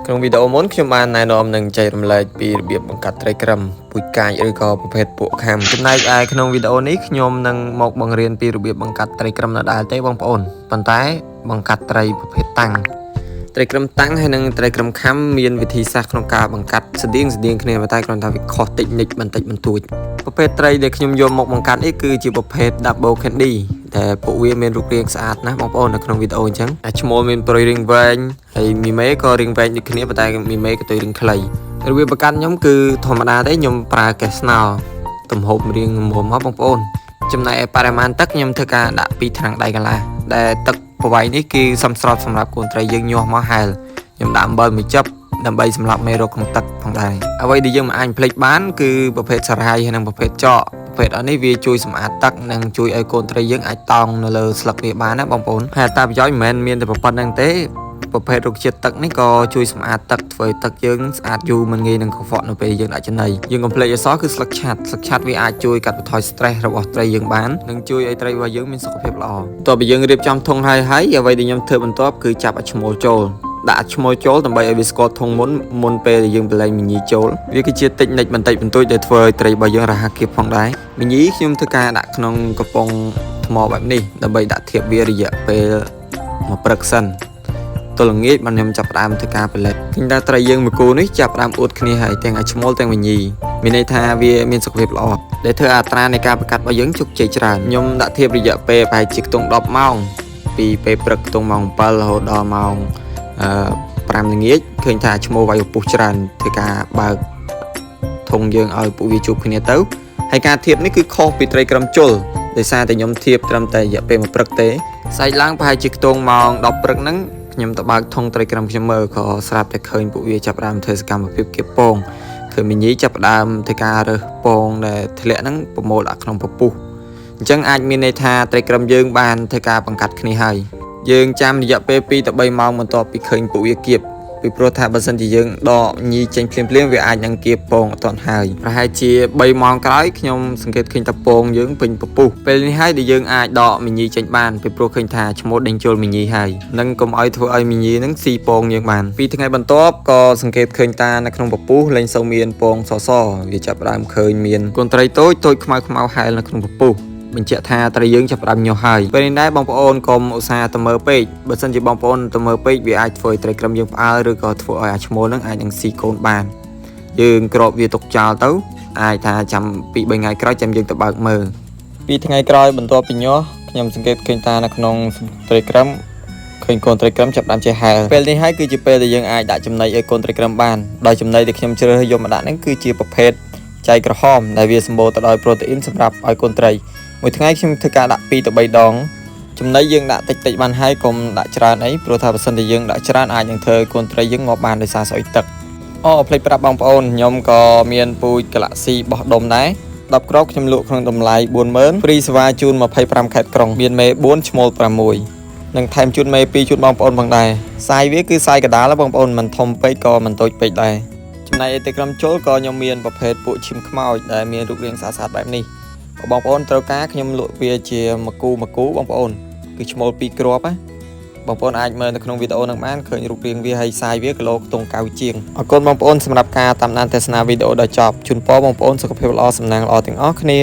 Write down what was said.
ក្នុងវីដេអូមុនខ្ញុំបានណែនាំនឹងចែករំលែកពីរបៀបបង្កាត់ត្រីក្រឹមពូជកាចឬក៏ប្រភេទពួកខាំចំណែកឯក្នុងវីដេអូនេះខ្ញុំនឹងមកបង្រៀនពីរបៀបបង្កាត់ត្រីក្រឹមដដែលទេបងប្អូនប៉ុន្តែបង្កាត់ត្រីប្រភេទតាំងត្រីក្រឹមតាំងហើយនិងត្រីក្រឹមខាំមានវិធីសាស្ត្រក្នុងការបង្កាត់ស្តៀងគ្នាប៉ុន្តែគ្រាន់តែវាខុសតិចនិចបន្តិចបន្តួចប្រភេទត្រីដែលខ្ញុំយកមកបង្កាត់នេះគឺជាប្រភេទ Double Candy តែពួកវាមានរូបរាងស្អាតណាស់បងប្អូននៅក្នុងវីដេអូអញ្ចឹងឈ្មោលមានប្រុយរាងវែងហើយមីមេក៏រាងវែងដូចគ្នាប៉ុន្តែមីមេក៏ទៅរាងខ្លីរបៀបបង្កាត់ខ្ញុំគឺធម្មតាទេខ្ញុំប្រើកេះស្នោទំហំរាងមុំមកបងប្អូនចំណែកឯបរិមាណទឹកខ្ញុំធ្វើការដាក់ពីថ្នាំងដៃកន្លះដែលទឹកប្រវែងនេះគឺសមស្របសម្រាប់កូនត្រីយើងញាស់មកហែលខ្ញុំដាក់អំបិលមួយចិបដើម្បីសម្លាប់មេរោគក្នុងទឹកផងដែរអ្វីដែលយើងមិនអាចភ្លេចបានគឺប្រភេទសារ៉ាយហើយនិងប្រភេទចកប្រភេទនេះវាជួយសម្អាតទឹកនិងជួយឲ្យកូនត្រីយើងអាចតោងនៅលើស្លឹកវាបានណាបងប្អូនហើយអត្ថប្រយោជន៍មិនមែនមានតែប៉ុណ្្នឹងទេប្រភេទរុក្ខជាតិទឹកនេះក៏ជួយសម្អាតទឹកធ្វើឲ្យទឹកយើងស្អាតយូរមិនងាយនឹងកខ្វក់នៅពេលយើងដាក់ចំណីយើងកុំភ្លេចអសគឺស្លឹកឆាត់វាអាចជួយកាត់បន្ថយ stress របស់ត្រីយើងបាននិងជួយឲ្យត្រីរបស់យើងមានសុខភាពល្អបន្ទាប់ពីយើងរៀបចំធុងហើយអ្វីដែលខ្ញុំធ្វើបន្ទាប់គឺចាប់ឲ្យឈ្មោលចូលដាក់ឈ្មោះចូលដើម្បីឲ្យវាស្គាល់ធុងមុនពេលដែលយើងបលែងមីញីចូលវាគឺជាតិចនិចបន្តិចបន្តួចដែលធ្វើឲ្យត្រីរបស់យើងរហ័សគៀបផងដែរមីញីខ្ញុំធ្វើការដាក់ក្នុងកំប៉ុងថ្មបែបនេះដើម្បីដាក់ធៀបវារយៈពេល1ព្រឹកសិនទល់ល្ងាចបានខ្ញុំចាប់ផ្ដើមធ្វើការផលិតឃើញថាត្រីយើងមួយគូនេះចាប់ផ្ដើមអួតគ្នាហើយទាំងឲ្យឈ្មោលទាំងមីញីមានន័យថាវាមានសុខភាពល្អដែលធ្វើអត្រានៃការបង្កាត់របស់យើងជោគជ័យច្រើនខ្ញុំដាក់ធៀបរយៈពេលប្រហែលជាខ្ទង់10ម៉ោងពីពេលព្រឹកខ្ទង់ម៉ោង7រហូតដល់ម៉ោង5ល្ងាចឃើញថាឈ្មោះវាយពុះច្រើនធ្វើការបើកធុងយើងឲ្យពួកវាជួបគ្នាទៅហើយការធៀបនេះគឺខុសពីត្រីក្រឹមជុលដោយសារតែខ្ញុំធៀបត្រឹមតែរយៈពេល1ព្រឹកទេសាច់ឡើងប្រហែលជាខ្ទង់ម៉ោង10ព្រឹកហ្នឹងខ្ញុំទៅបើកធុងត្រីក្រឹមខ្ញុំមើលក៏ស្រាប់តែឃើញពួកវាចាប់ផ្ដើមធ្វើសកម្មភាពគៀបពងឃើញមីញីចាប់ផ្ដើមធ្វើការរើសពងដែលធ្លាក់ហ្នឹងប្រមូលដាក់ក្នុងពពុះអញ្ចឹងអាចមានន័យថាត្រីក្រឹមយើងបានធ្វើការបង្កាត់គ្នាហើយយើងចាំរយៈពេល2ទៅ3ម៉ោងបន្ទាប់ពីឃើញពួកវាគៀបពីព្រោះថាបើសិនជាយើងដកញីចេញភ្លាមវាអាចនឹងគៀបពងអត់ទាន់ហើយប្រហែលជា3ម៉ោងក្រោយខ្ញុំសង្កេតឃើញថាពងយើងពេញពពុះពេលនេះហើយដែលយើងអាចដកមីញីចេញបានពីព្រោះឃើញថាឈ្មោះដេញជុលមីញីហើយនឹងកុំឲ្យធ្វើឲ្យមីញីនឹងស៊ីពងយើងបាន2ថ្ងៃបន្ទាប់ក៏សង្កេតឃើញថានៅក្នុងពពុះលែងសូវមានពងសវាចាប់ផ្ដើមឃើញមានកូនត្រីតូចខ្មៅហែលនៅក្នុងពពុះបញ្ជាក់ថាត្រីយើងចាប់ផ្ដើមញាស់ហើយពេលនេះដែរបងប្អូនកុំឧស្សាហ៍ទៅមើលពេកបើសិនជាបងប្អូនទៅមើលពេកវាអាចធ្វើឲ្យត្រីក្រឹមយើងផ្អើលឬក៏ធ្វើឲ្យអាឈ្មោលនឹងអាចនឹងស៊ីកូនបានយើងក្របវាទុកចោលទៅអាចថាចាំ2 3ថ្ងៃក្រោយចាំយើងទៅបើកមើល2ថ្ងៃក្រោយបន្ទាប់ពីញាស់ខ្ញុំសង្កេតឃើញថានៅក្នុងត្រីក្រឹមឃើញកូនត្រីក្រឹមចាប់ផ្ដើមចេះហែលពេលនេះហើយគឺជាពេលដែលយើងអាចដាក់ចំណីឲ្យកូនត្រីក្រឹមបានដោយចំណីដែលខ្ញុំជ្រើសយកមកដាក់ហ្នឹងគឺជាប្រភេទចៃក្រហមដែលវាសម្បូរទៅដោយប្រូតេអ៊ីនសម្រាប់ឲ្យកូនត្រីមួយថ្ងៃខ្ញុំធ្វើការដាក់2ទៅ3ដងចំណីយើងដាក់តិចបានហើយកុំដាក់ច្រើនអីព្រោះថាបើសិនជាយើងដាក់ច្រើនអាចនឹងធ្វើកូនត្រីយើងងាប់បានដោយសារស្អុយទឹកភ្លេចប្រាប់បងប្អូនខ្ញុំក៏មានពូជ Galaxy បោះដុំដែរ10គ្រាប់ខ្ញុំលក់ក្នុងតម្លៃ 40000 ហ្វ្រីសេវាជូន25ខេត្តក្រុងមានមេ4ឈ្មោល6និងថែមជូនមេ2ជូនបងប្អូនផងដែរសាយវាគឺសាយកដាលបងប្អូនមិនធំពេកក៏មិនតូចពេកដែរចំណែកឯត្រីក្រឹមជុលក៏ខ្ញុំមានប្រភេទពួកឈាមខ្មោចដែលមានរូបរាងស្អាតបែបនេះបងប្អូនត្រូវការខ្ញុំលក់វាជាមួយគូបងប្អូនគឺឈ្មោល2គ្រាប់ណាបងប្អូនអាចមើលនៅក្នុងវីដេអូនឹងបានឃើញរូបរាងវាហើយសាយវាគីឡូខ្ទង់9ជាងអរគុណបងប្អូនសម្រាប់ការតាមដានទស្សនាវីដេអូដល់ចប់ជូនពរបងប្អូនសុខភាពល្អសំណាងល្អទាំងអស់គ្នា